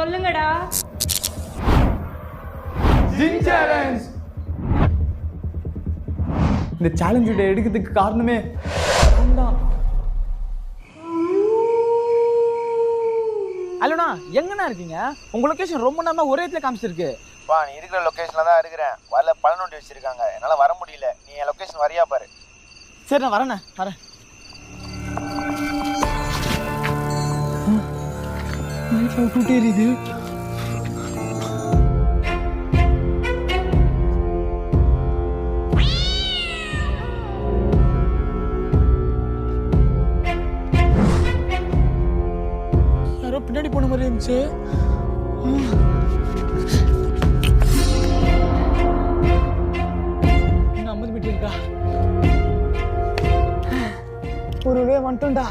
சொல்லுங்கடா. இந்த challenge video எடுக்கிறதுக்கு காரணமே ஹலோண்ணா, எங்கண்ணா இருக்கீங்க? உங்க லொகேஷன் ரொம்ப நேரமா ஒரே இடத்துல காமிச்சிருக்கு. நீ இருக்கிற லொகேஷன்ல தான் இருக்கிறேன். வரல பழனொண்டி வச்சிருக்காங்க, என்னால வர முடியல. நீ என் லொகேஷன் வரியா பாரு. சரி, நான் வரேண்ணே, வரேன். எரியுது. யாரோ பின்னாடி போன மாதிரி இருந்துச்சு. இன்னும் 50 மீட்டர் இருக்கா? ஒரு வழியா வந்துட்டோம்டா.